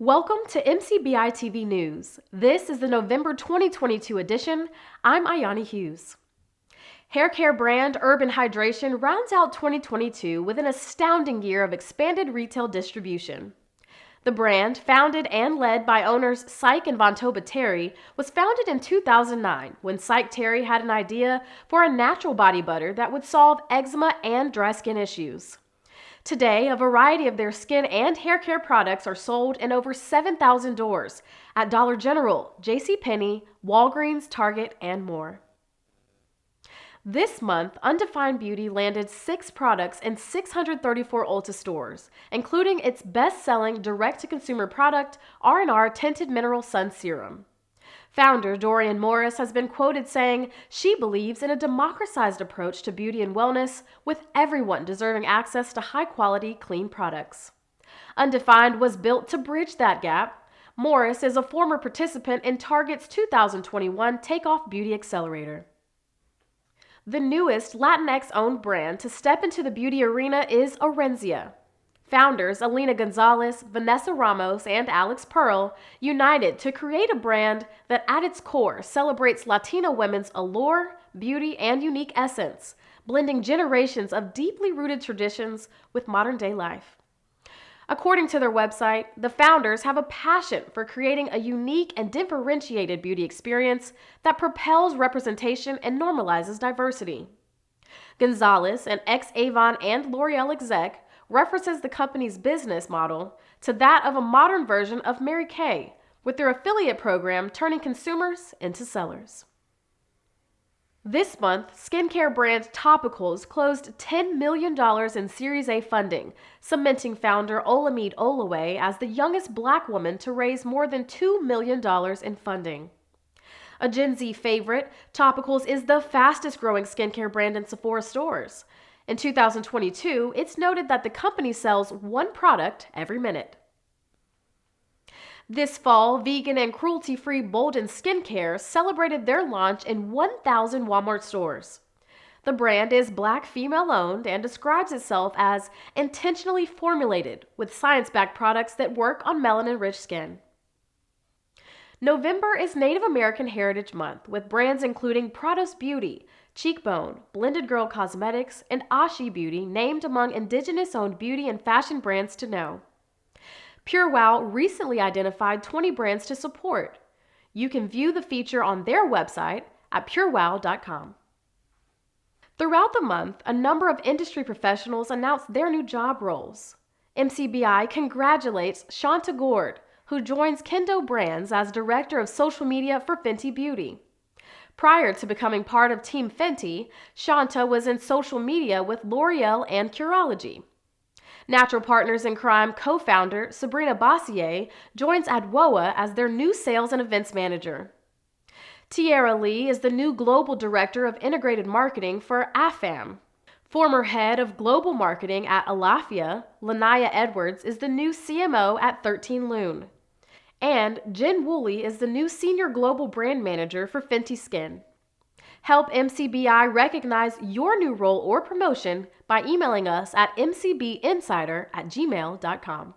Welcome to MCBI-TV News. This is the November 2022 edition. I'm Ayani Hughes. Haircare brand Urban Hydration rounds out 2022 with an astounding year of expanded retail distribution. The brand, founded and led by owners Syke and Vontoba Terry, was founded in 2009 when Syke Terry had an idea for a natural body butter that would solve eczema and dry skin issues. Today, a variety of their skin and hair care products are sold in over 7,000 doors at Dollar General, JCPenney, Walgreens, Target, and more. This month, Undefined Beauty landed 6 products in 634 Ulta stores, including its best-selling direct-to-consumer product, R&R Tinted Mineral Sun Serum. Founder Dorian Morris has been quoted saying she believes in a democratized approach to beauty and wellness, with everyone deserving access to high-quality, clean products. Undefined was built to bridge that gap. Morris is a former participant in Target's 2021 Takeoff Beauty Accelerator. The newest Latinx-owned brand to step into the beauty arena is Erenzi. Founders Alina Gonzalez, Vanessa Ramos, and Alex Pearl united to create a brand that at its core celebrates Latina women's allure, beauty, and unique essence, blending generations of deeply rooted traditions with modern-day life. According to their website, the founders have a passion for creating a unique and differentiated beauty experience that propels representation and normalizes diversity. Gonzalez, an ex-Avon and L'Oreal exec, references the company's business model to that of a modern version of Mary Kay, with their affiliate program turning consumers into sellers. This month, skincare brand Topicals closed $10 million in Series A funding, cementing founder Olamide Olowe as the youngest Black woman to raise more than $2 million in funding. A Gen Z favorite, Topicals is the fastest-growing skincare brand in Sephora stores. In 2022, it's noted that the company sells one product every minute. This fall, vegan and cruelty-free Bolden Skincare celebrated their launch in 1,000 Walmart stores. The brand is Black female-owned and describes itself as intentionally formulated with science-backed products that work on melanin-rich skin. November is Native American Heritage Month, with brands including Prados Beauty, Cheekbone, Blended Girl Cosmetics, and Ashi Beauty named among Indigenous-owned beauty and fashion brands to know. PureWow recently identified 20 brands to support. You can view the feature on their website at purewow.com. Throughout the month, a number of industry professionals announced their new job roles. MCBI congratulates Shanta Gord, who joins Kendo Brands as Director of Social Media for Fenty Beauty. Prior to becoming part of Team Fenty, Shanta was in social media with L'Oreal and Curology. Natural Partners in Crime co-founder Sabrina Bossier joins Adwoa as their new sales and events manager. Tiara Lee is the new global director of integrated marketing for AFAM. Former head of global marketing at Alafia, Lanaya Edwards, is the new CMO at 13 Lune. And Jen Woolley is the new Senior Global Brand Manager for Fenty Skin. Help MCBI recognize your new role or promotion by emailing us at mcbinsider@gmail.com.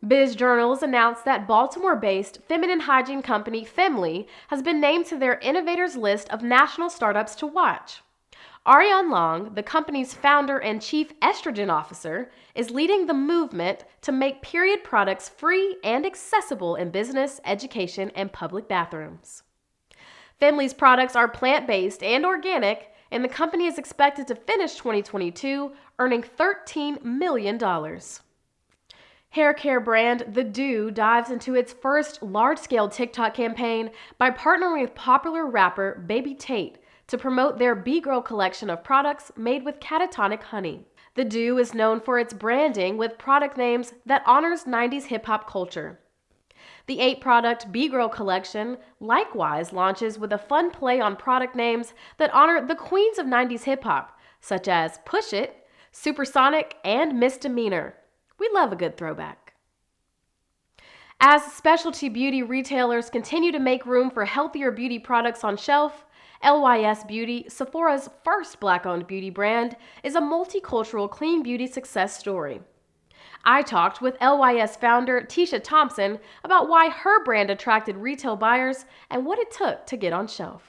Bizjournals announced that Baltimore-based feminine hygiene company Femly has been named to their innovators list of national startups to watch. Ariane Long, the company's founder and chief estrogen officer, is leading the movement to make period products free and accessible in business, education, and public bathrooms. Femly's products are plant-based and organic, and the company is expected to finish 2022 earning $13 million. Hair care brand The Do dives into its first large-scale TikTok campaign by partnering with popular rapper Baby Tate to promote their B-Girl collection of products made with catatonic honey. The Do is known for its branding with product names that honors 90s hip-hop culture. The 8-product B-Girl collection likewise launches with a fun play on product names that honor the queens of 90s hip-hop, such as Push It, Supersonic, and Misdemeanor. We love a good throwback. As specialty beauty retailers continue to make room for healthier beauty products on shelf, L.YS Beauty, Sephora's first Black-owned beauty brand, is a multicultural clean beauty success story. I talked with L.YS founder Tisha Thompson about why her brand attracted retail buyers and what it took to get on shelf.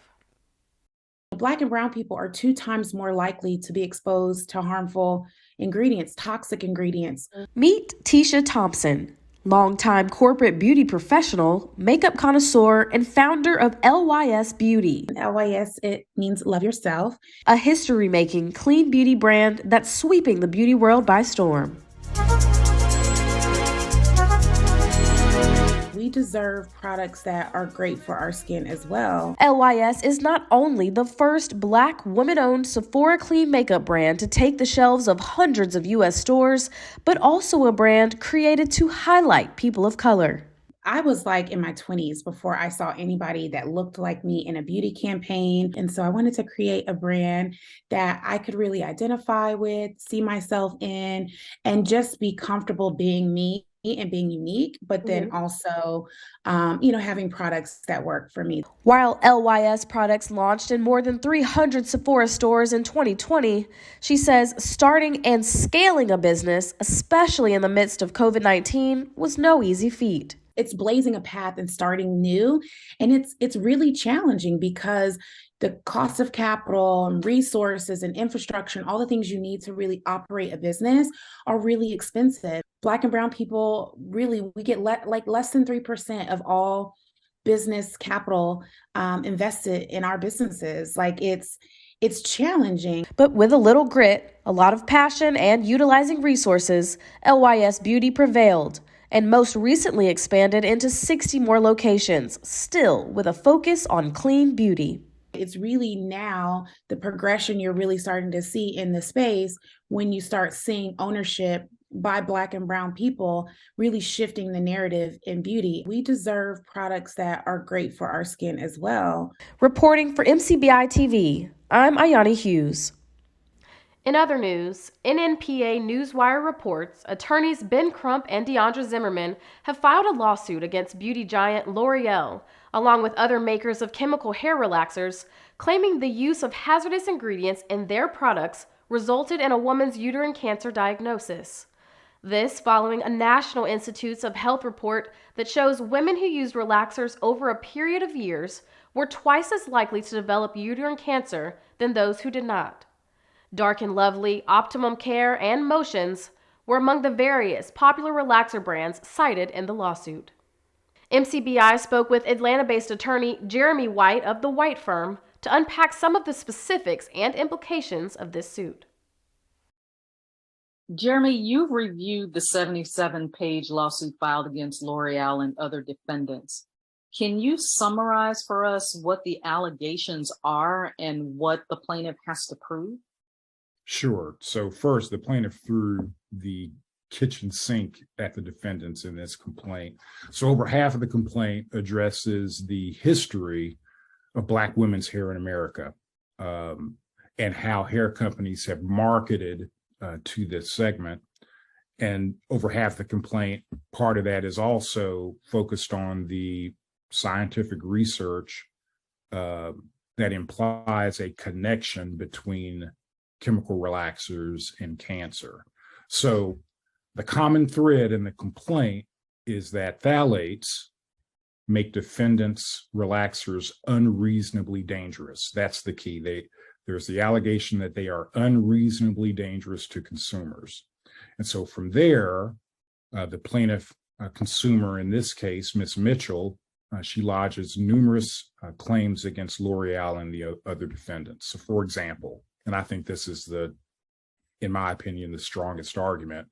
Black and brown people are 2 times more likely to be exposed to harmful ingredients, toxic ingredients. Meet Tisha Thompson, longtime corporate beauty professional, makeup connoisseur, and founder of L.YS Beauty. L.YS, it means love yourself. A history-making clean beauty brand that's sweeping the beauty world by storm. We deserve products that are great for our skin as well. L.YS is not only the first Black woman-owned Sephora clean makeup brand to take the shelves of hundreds of U.S. stores, but also a brand created to highlight people of color. I was like in my 20s before I saw anybody that looked like me in a beauty campaign. And so I wanted to create a brand that I could really identify with, see myself in, and just be comfortable being me and being unique, but then also, having products that work for me. While L.YS products launched in more than 300 Sephora stores in 2020, she says starting and scaling a business, especially in the midst of COVID-19, was no easy feat. It's blazing a path and starting new. And it's really challenging because the cost of capital and resources and infrastructure and all the things you need to really operate a business are really expensive. Black and brown people, really, we get less than 3% of all business capital invested in our businesses. It's challenging. But with a little grit, a lot of passion, and utilizing resources, L.YS Beauty prevailed and most recently expanded into 60 more locations, still with a focus on clean beauty. It's really now the progression you're really starting to see in the space when you start seeing ownership by Black and brown people really shifting the narrative in beauty. We deserve products that are great for our skin as well. Reporting for MCBI-TV, I'm Ayani Hughes. In other news, NNPA Newswire reports attorneys Ben Crump and Deandra Zimmerman have filed a lawsuit against beauty giant L'Oreal, along with other makers of chemical hair relaxers, claiming the use of hazardous ingredients in their products resulted in a woman's uterine cancer diagnosis. This following a National Institutes of Health report that shows women who used relaxers over a period of years were twice as likely to develop uterine cancer than those who did not. Dark and Lovely, Optimum Care, and Motions were among the various popular relaxer brands cited in the lawsuit. MCBI spoke with Atlanta-based attorney Jeremy White of the White Firm to unpack some of the specifics and implications of this suit. Jeremy, you've reviewed the 77-page lawsuit filed against L'Oreal and other defendants. Can you summarize for us what the allegations are and what the plaintiff has to prove? Sure. So first, the plaintiff threw the kitchen sink at the defendants in this complaint. So over half of the complaint addresses the history of Black women's hair in America, and how hair companies have marketed to this segment. And over half the complaint, part of that is also focused on the scientific research that implies a connection between chemical relaxers and cancer. So the common thread in the complaint is that phthalates make defendants' relaxers unreasonably dangerous. That's the key. There's the allegation that they are unreasonably dangerous to consumers. And so from there, the plaintiff consumer, in this case, Ms. Mitchell, she lodges numerous claims against L'Oreal and the other defendants. So for example, and I think this is in my opinion, the strongest argument,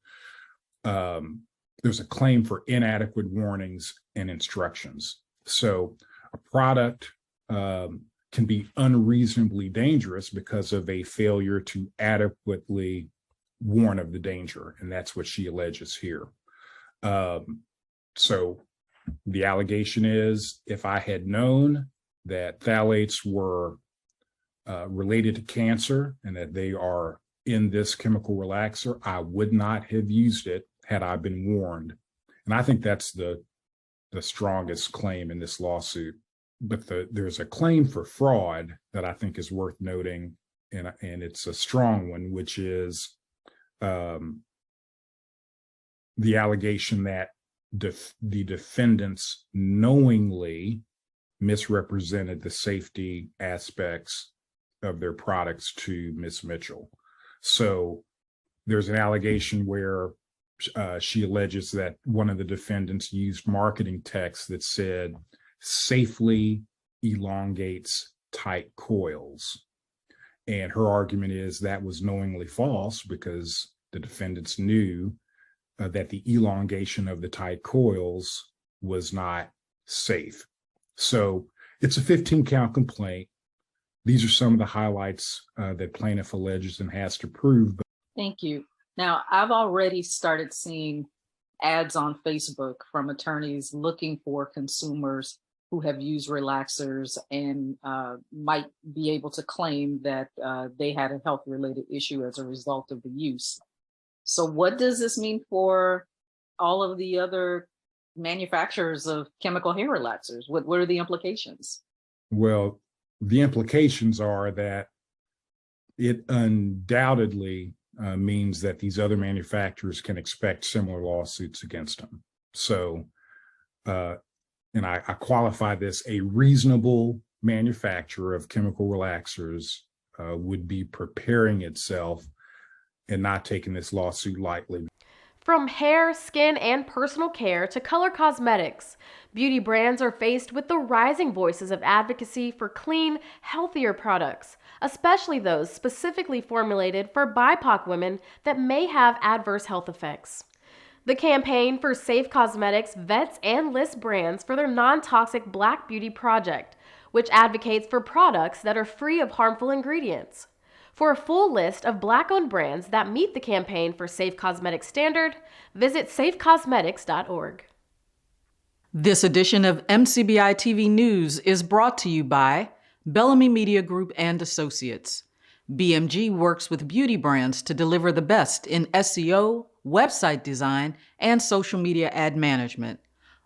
there's a claim for inadequate warnings and instructions. So a product can be unreasonably dangerous because of a failure to adequately warn of the danger. And that's what she alleges here. So the allegation is, if I had known that phthalates were related to cancer and that they are in this chemical relaxer, I would not have used it had I been warned. And I think that's the strongest claim in this lawsuit. But there's a claim for fraud that I think is worth noting, and it's a strong one, which is the the allegation that the defendants knowingly misrepresented the safety aspects of their products to Ms. Mitchell. So there's an allegation where she alleges that one of the defendants used marketing text that said safely elongates tight coils. And her argument is that was knowingly false because the defendants knew that the elongation of the tight coils was not safe. So it's a 15-count complaint. These are some of the highlights that plaintiff alleges and has to prove. Thank you. Now, I've already started seeing ads on Facebook from attorneys looking for consumers who have used relaxers and might be able to claim that they had a health-related issue as a result of the use. So what does this mean for all of the other manufacturers of chemical hair relaxers? What are the implications? Well, the implications are that it undoubtedly means that these other manufacturers can expect similar lawsuits against them. So, and I qualify this, a reasonable manufacturer of chemical relaxers would be preparing itself and not taking this lawsuit lightly. From hair, skin, and personal care to color cosmetics, beauty brands are faced with the rising voices of advocacy for clean, healthier products, especially those specifically formulated for BIPOC women that may have adverse health effects. The campaign for Safe Cosmetics vets and lists brands for their non-toxic Black Beauty project, which advocates for products that are free of harmful ingredients. For a full list of Black-owned brands that meet the campaign for Safe Cosmetics standard, visit safecosmetics.org. This edition of MCBI-TV News is brought to you by Bellamy Media Group and Associates. BMG works with beauty brands to deliver the best in SEO, website design, and social media ad management.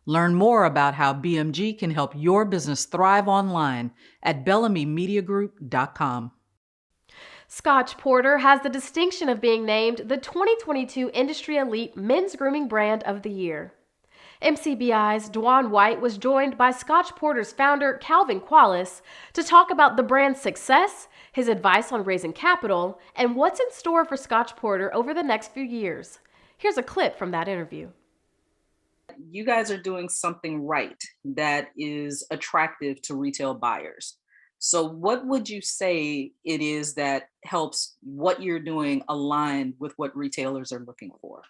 Learn more about how BMG can help your business thrive online at bellamymediagroup.com. Scotch Porter has the distinction of being named the 2022 Industry Elite Men's Grooming Brand of the Year. MCBI's Dwan White was joined by Scotch Porter's founder, Calvin Quallis, to talk about the brand's success, his advice on raising capital, and what's in store for Scotch Porter over the next few years. Here's a clip from that interview. You guys are doing something right that is attractive to retail buyers. So what would you say it is that helps what you're doing align with what retailers are looking for?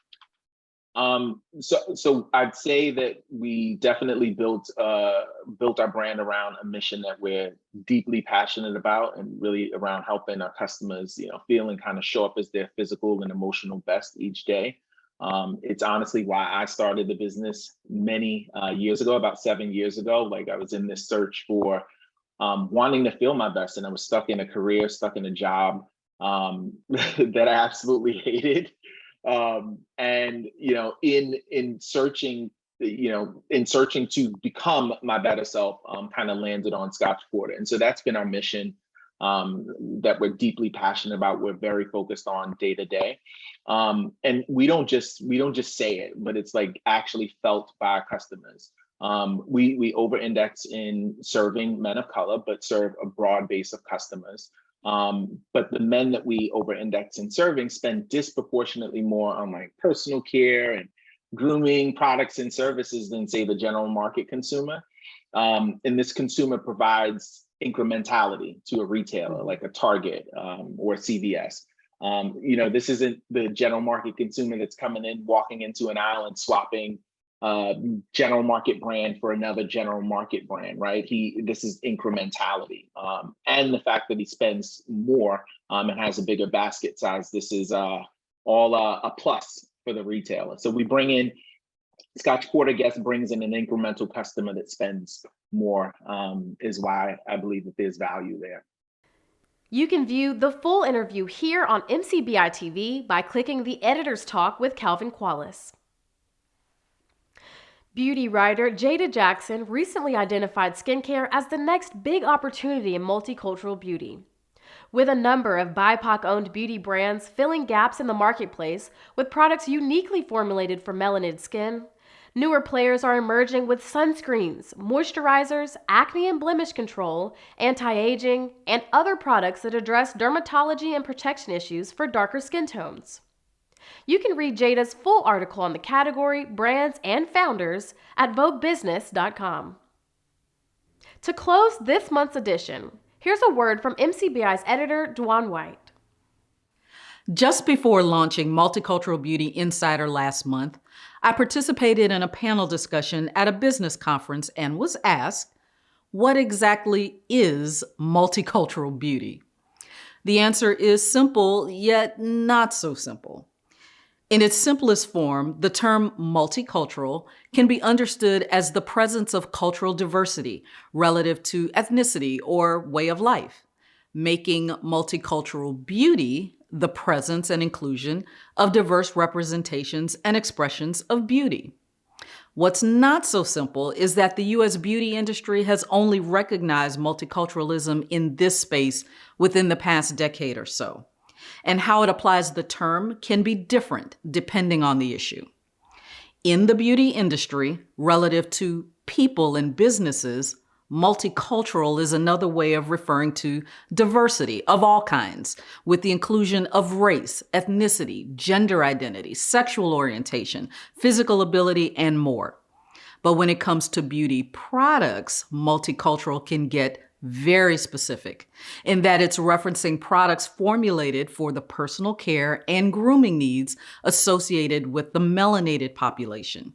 So I'd say that we definitely built our brand around a mission that we're deeply passionate about, and really around helping our customers, feel and kind of show up as their physical and emotional best each day. It's honestly why I started the business many years ago, about 7 years ago. Like, I was in this search for wanting to feel my best, and I was stuck in a career, stuck in a job that I absolutely hated. And in searching to become my better self, kind of landed on Scotch Porter. And so that's been our mission, that we're deeply passionate about. We're very focused on day to day. And we don't just say it, but it's like actually felt by our customers. We over-index in serving men of color, but serve a broad base of customers. But the men that we over-index in serving spend disproportionately more on like personal care and grooming products and services than, say, the general market consumer. And this consumer provides incrementality to a retailer like a Target or CVS. This isn't the general market consumer that's coming in, walking into an aisle and swapping general market brand for another general market brand, right? This is incrementality, and the fact that he spends more and has a bigger basket size. This is all a plus for the retailer. So we bring in Scotch Porter brings in an incremental customer that spends more, is why I believe that there's value there. You can view the full interview here on MCBI-TV by clicking the Editor's Talk with Calvin Quallis. Beauty writer Jada Jackson recently identified skincare as the next big opportunity in multicultural beauty. With a number of BIPOC-owned beauty brands filling gaps in the marketplace with products uniquely formulated for melanated skin, newer players are emerging with sunscreens, moisturizers, acne and blemish control, anti-aging, and other products that address dermatology and protection issues for darker skin tones. You can read Jada's full article on the category, brands, and founders at VogueBusiness.com. To close this month's edition, here's a word from MCBI's editor, Dwan White. Just before launching Multicultural Beauty Insider last month, I participated in a panel discussion at a business conference and was asked, what exactly is multicultural beauty? The answer is simple, yet not so simple. In its simplest form, the term multicultural can be understood as the presence of cultural diversity relative to ethnicity or way of life, making multicultural beauty the presence and inclusion of diverse representations and expressions of beauty. What's not so simple is that the U.S. beauty industry has only recognized multiculturalism in this space within the past decade or so, and how it applies the term can be different depending on the issue. In the beauty industry, relative to people and businesses, multicultural is another way of referring to diversity of all kinds, with the inclusion of race, ethnicity, gender identity, sexual orientation, physical ability, and more. But when it comes to beauty products, multicultural can get very specific in that it's referencing products formulated for the personal care and grooming needs associated with the melanated population.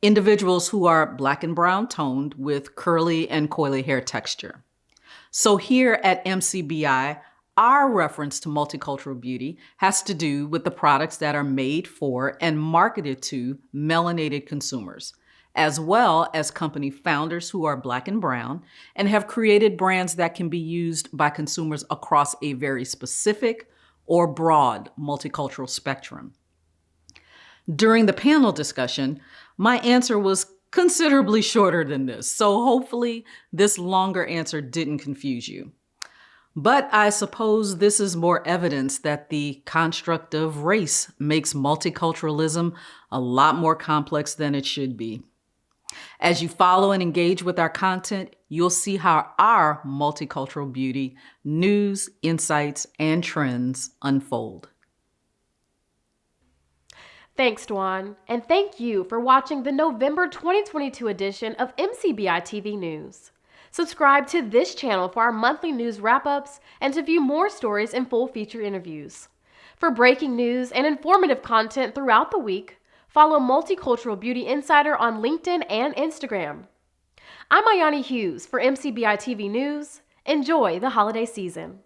Individuals who are Black and brown toned with curly and coily hair texture. So here at MCBI, our reference to multicultural beauty has to do with the products that are made for and marketed to melanated consumers, as well as company founders who are Black and brown and have created brands that can be used by consumers across a very specific or broad multicultural spectrum. During the panel discussion, my answer was considerably shorter than this, so hopefully this longer answer didn't confuse you. But I suppose this is more evidence that the construct of race makes multiculturalism a lot more complex than it should be. As you follow and engage with our content, you'll see how our multicultural beauty news, insights, and trends unfold. Thanks, Dwan, and thank you for watching the November 2022 edition of MCBI-TV News. Subscribe to this channel for our monthly news wrap-ups and to view more stories and full feature interviews. For breaking news and informative content throughout the week, follow Multicultural Beauty Insider on LinkedIn and Instagram. I'm Ayani Hughes for MCBI-TV News. Enjoy the holiday season.